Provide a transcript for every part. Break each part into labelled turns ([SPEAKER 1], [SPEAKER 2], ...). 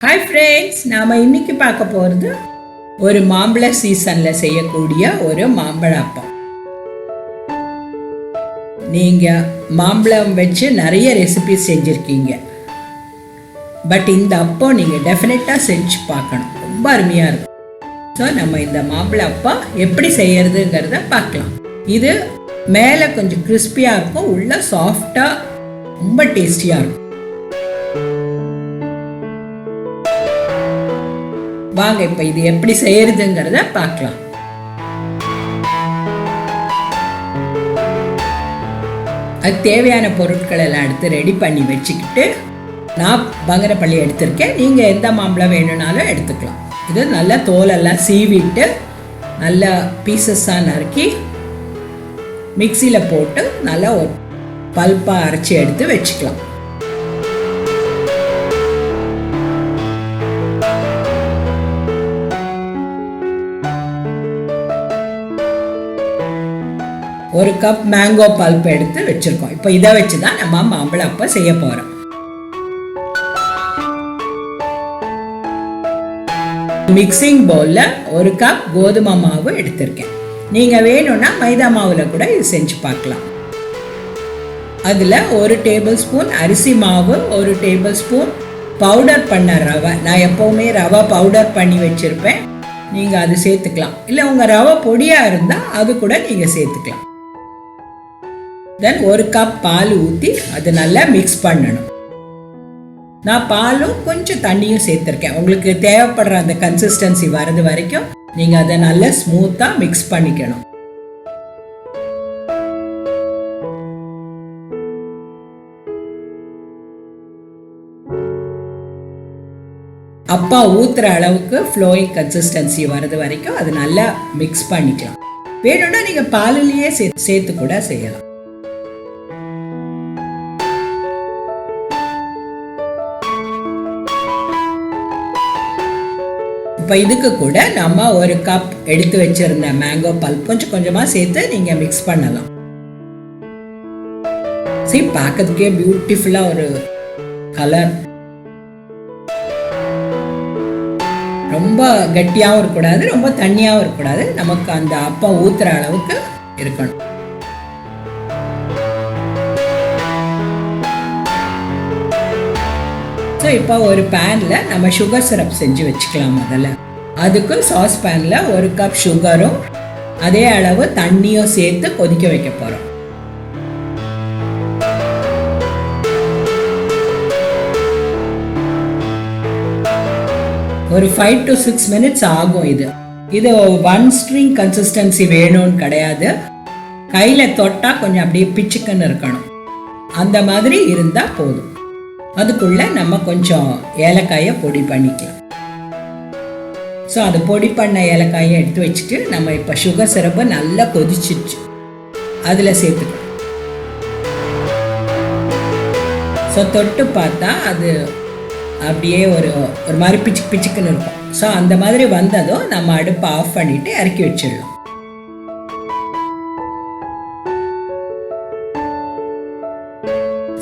[SPEAKER 1] Hi friends, நாம் இன்னைக்கு பார்க்க போகிறது ஒரு மாம்பழ சீசனில் செய்யக்கூடிய ஒரு மாம்பழ அப்பம். நீங்கள் மாம்பழம் வச்சு நிறைய ரெசிபிஸ் செஞ்சுருக்கீங்க, பட் இந்த அப்பம் நீங்கள் டெஃபினட்டாக செஞ்சு பார்க்கணும், ரொம்ப அருமையாக இருக்கும். ஸோ நம்ம இந்த மாம்பழ அப்பம் எப்படி செய்யறதுங்கிறத பார்க்கலாம். இது மேலே கொஞ்சம் கிறிஸ்பியாக இருக்கும், உள்ள சாஃப்டாக ரொம்ப டேஸ்டியாக இருக்கும். வாங்க இப்போ இது எப்படி செய்யறதுங்கிறத பார்க்கலாம். அது தேவையான பொருட்கள் எல்லாம் எடுத்து ரெடி பண்ணி வச்சுக்கிட்டு, நான் பங்கனப்பள்ளி எடுத்திருக்கேன், நீங்கள் எந்த மாம்பழம் வேணும்னாலும் எடுத்துக்கலாம். இது நல்லா தோலெல்லாம் சீவிட்டு நல்லா பீசஸாக நறுக்கி மிக்சியில் போட்டு நல்லா ஒரு பல்பாக அரைச்சி எடுத்து வச்சுக்கலாம். ஒரு கப் மேங்கோ பல்ப் எடுத்து வச்சிருக்கோம். இப்போ இதை வச்சு தான் நம்ம மாம்பழ அப்பம் செய்ய போகிறோம். மிக்சிங் பவுலில் ஒரு கப் கோதுமை மாவு எடுத்திருக்கேன். நீங்கள் வேணும்னா மைதா மாவில் கூட இது செஞ்சு பார்க்கலாம். அதில் ஒரு டேபிள் ஸ்பூன் அரிசி மாவு, ஒரு டேபிள் ஸ்பூன் பவுடர் பண்ண ரவை. நான் எப்போவுமே ரவை பவுடர் பண்ணி வச்சுருப்பேன், நீங்கள் அது சேர்த்துக்கலாம். இல்லை உங்கள் ரவை பொடியாக இருந்தால் அது கூட நீங்கள் சேர்த்துக்கலாம். தென் ஒரு கப் பால் ஊற்றி அது நல்லா மிக்ஸ் பண்ணணும். நான் பாலும் கொஞ்சம் தண்ணியும் சேர்த்துருக்கேன். உங்களுக்கு தேவைப்படுற அந்த கன்சிஸ்டன்சி வர்றது வரைக்கும் நீங்கள் அதை நல்லா ஸ்மூத்தாக மிக்ஸ் பண்ணிக்கணும். அப்பா ஊத்துற அளவுக்கு ஃப்ளோயிங் கன்சிஸ்டன்சி வர்றது வரைக்கும் அது நல்லா மிக்ஸ் பண்ணிக்கலாம். வேணும்னா நீங்கள் பாலிலேயே சேர்த்து கூட செய்யலாம். இப்போ இதுக்கு கூட நம்ம ஒரு கப் எடுத்து வச்சிருந்த மேங்கோ பல்ப் கொஞ்சம் கொஞ்சமாக சேர்த்து நீங்கள் மிக்ஸ் பண்ணலாம். சரி, பார்க்கறதுக்கே பியூட்டிஃபுல்லாக ஒரு கலர். ரொம்ப கட்டியாகவும் இருக்கக்கூடாது, ரொம்ப தண்ணியாகவும் இருக்கக்கூடாது. நமக்கு அந்த அப்பம் ஊத்துற அளவுக்கு இருக்கணும். ஸோ இப்போ ஒரு பேனில் நம்ம சுகர் சிரப் செஞ்சு வச்சுக்கலாம். முதல்ல அதுக்கு சாஸ் பேனில் ஒரு கப் சுகரும் அதே அளவு தண்ணியும் சேர்த்து கொதிக்க வைக்க போகிறோம். ஒரு 5 to 6 minutes ஆகும். இது 1 ஸ்ட்ரிங் கன்சிஸ்டன்சி வேணும்னு கிடையாது. கையில் தொட்டால் கொஞ்சம் அப்படியே பிச்சுக்குன்னு இருக்கணும், அந்த மாதிரி இருந்தால் போதும். அதுக்குள்ளே நம்ம கொஞ்சம் ஏலக்காயை பொடி பண்ணிக்கலாம். ஸோ அது பொடி பண்ண ஏலக்காயை எடுத்து வச்சுட்டு நம்ம இப்போ சுகர் சிரப்பு நல்லா கொதிச்சிச்சு அதில் சேர்த்துக்கலாம். ஸோ தொட்டு பார்த்தா அது அப்படியே ஒரு மாதிரி பிச்சுக்குன்னு இருக்கும். ஸோ அந்த மாதிரி வந்ததும் நம்ம அடுப்பை ஆஃப் பண்ணிவிட்டு இறக்கி வச்சிடலாம்.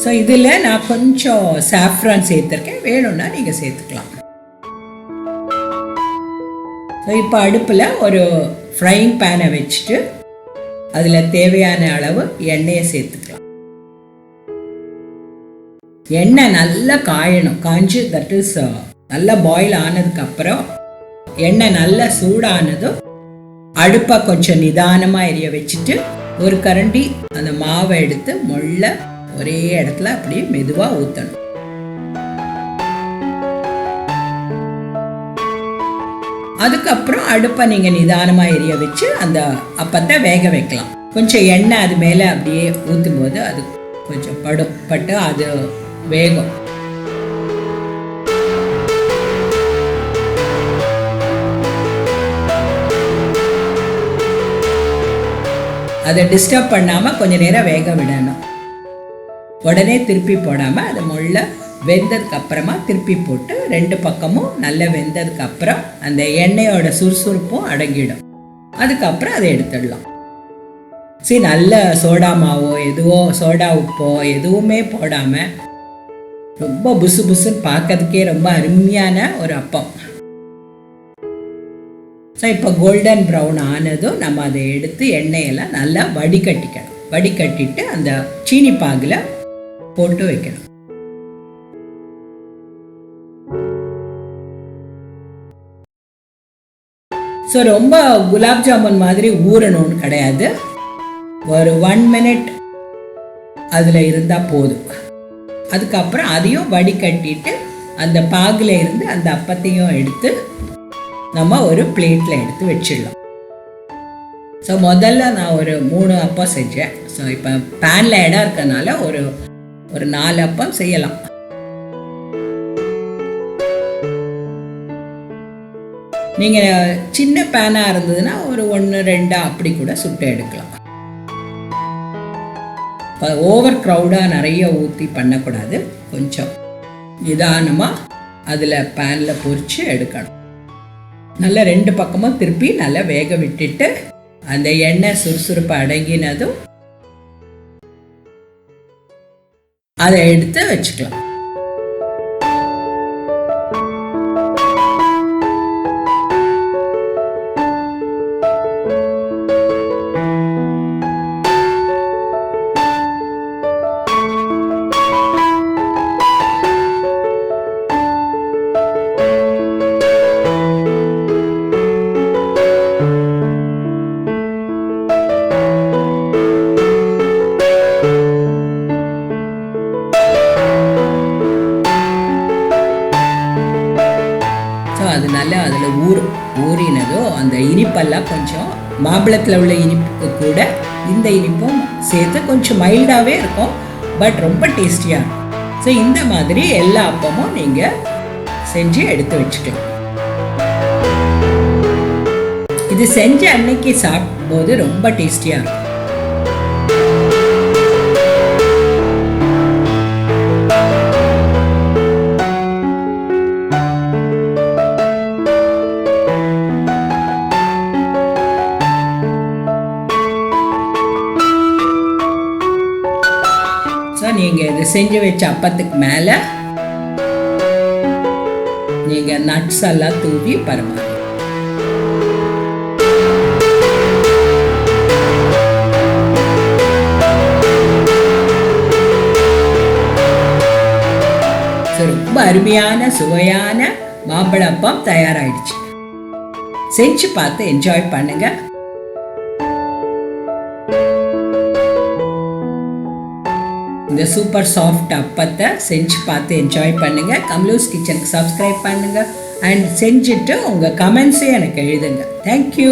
[SPEAKER 1] ஸோ இதில் நான் கொஞ்சம் சாஃப்ரான் சேர்த்துருக்கேன், வேணும்னா நீங்கள் சேர்த்துக்கலாம். ஸோ இப்போ அடுப்பில் ஒரு ஃப்ரைங் பேனை வச்சுட்டு அதில் தேவையான அளவு எண்ணெயை சேர்த்துக்கலாம். எண்ணெய் நல்லா காயணும். காய்ஞ்சி தட் இஸ் நல்லா பாயில் ஆனதுக்கப்புறம் எண்ணெய் நல்லா சூடானதும் அடுப்பை கொஞ்சம் நிதானமாக எரிய வச்சுட்டு ஒரு கரண்டி அந்த மாவை எடுத்து முள்ள ஒரே இடத்துல அப்படியே மெதுவாக ஊற்றணும். அதுக்கப்புறம் அடுப்பை நீங்கள் நிதானமாக எரிய வச்சு அந்த அப்பத்தை வேக வைக்கலாம். கொஞ்சம் எண்ணெய் அது மேலே அப்படியே ஊற்றும் போது அது கொஞ்சம் பட்டு அது வேகும். அதை டிஸ்டர்ப் பண்ணாமல் கொஞ்சம் நேரம் வேக விடணும். உடனே திருப்பி போடாமல் அதை முள்ள வெந்ததுக்கு அப்புறமா திருப்பி போட்டு 2 பக்கமும் நல்லா வெந்ததுக்கு அப்புறம் அந்த எண்ணெயோட சுறுசுறுப்பும் அடங்கிடும். அதுக்கப்புறம் அதை எடுத்துடலாம். சரி, நல்ல சோடா மாவோ எதுவோ சோடா உப்போ எதுவுமே போடாமல் ரொம்ப புசு புசுன்னு பார்க்கறதுக்கே ரொம்ப அருமையான ஒரு அப்பம். ஸோ இப்போ கோல்டன் ப்ரௌன் ஆனதும் நம்ம அதை எடுத்து எண்ணெயெல்லாம் நல்லா வடிகட்டிக்கணும். வடிகட்டிட்டு அந்த சீனி பாகில் போட்டு வைக்கணும். ஸோ ரொம்ப குலாப் ஜாமுன் மாதிரி ஊறணும்னு கிடையாது. ஒரு 1 minute அதில் இருந்தால் போதும். அதுக்கப்புறம் அதையும் வடிகட்டிட்டு அந்த பாகில் இருந்து அந்த அப்பத்தையும் எடுத்து நம்ம ஒரு பிளேட்டில் எடுத்து வச்சிடலாம். ஸோ முதல்ல நான் ஒரு 3 அப்பம் செஞ்சேன். ஸோ இப்போ பேனில் இடம் இருக்கனால ஒரு 4 அப்பம் செய்யலாம். நீங்கள் சின்ன பேனாக இருந்ததுன்னா ஒரு 1 2 அப்படி கூட சுட்டு எடுக்கலாம். ஓவர் க்ரௌடாக நிறைய ஊற்றி பண்ணக்கூடாது. கொஞ்சம் நிதானமாக அதில் பேனில் பொரித்து எடுக்கணும். நல்லா 2 பக்கமும் திருப்பி நல்லா வேக விட்டுட்டு அந்த எண்ணெய் சுறுசுறுப்பு அடங்கினதும் அதை எடுத்து வச்சுக்கலாம். அது நல்லா அதில் ஊறினதோ அந்த இனிப்பெல்லாம் கொஞ்சம் மாம்பழத்தில் உள்ள இனிப்புக்கு கூட இந்த இனிப்பும் சேர்த்து கொஞ்சம் மைல்டாகவே இருக்கும். பட் ரொம்ப டேஸ்டியாக இருக்கும். ஸோ இந்த மாதிரி எல்லா அப்பமும் நீங்கள் செஞ்சு எடுத்து வச்சுக்கலாம். இது செஞ்ச அன்னைக்கு சாப்பிடும்போது ரொம்ப டேஸ்டியாக இருக்கும். நீங்கள் இது செஞ்சு வச்ச அப்பத்துக்கு மேலே நீங்கள் நட்ஸ் எல்லாம் தூவி பரமாறி. ரொம்ப அருமையான சுவையான மாம்பழ அப்பம் தயாராகிடுச்சு. செஞ்சு பார்த்து என்ஜாய் பண்ணுங்க. இந்த சூப்பர் சாஃப்ட் அப்பத்தை செஞ்சு பார்த்து என்ஜாய் பண்ணுங்கள். கமலூஸ் கிச்சனுக்கு சப்ஸ்கிரைப் பண்ணுங்கள் அண்ட் செஞ்சுட்டு உங்கள் கமெண்ட்ஸே எனக்கு எழுதுங்க. தேங்க்யூ.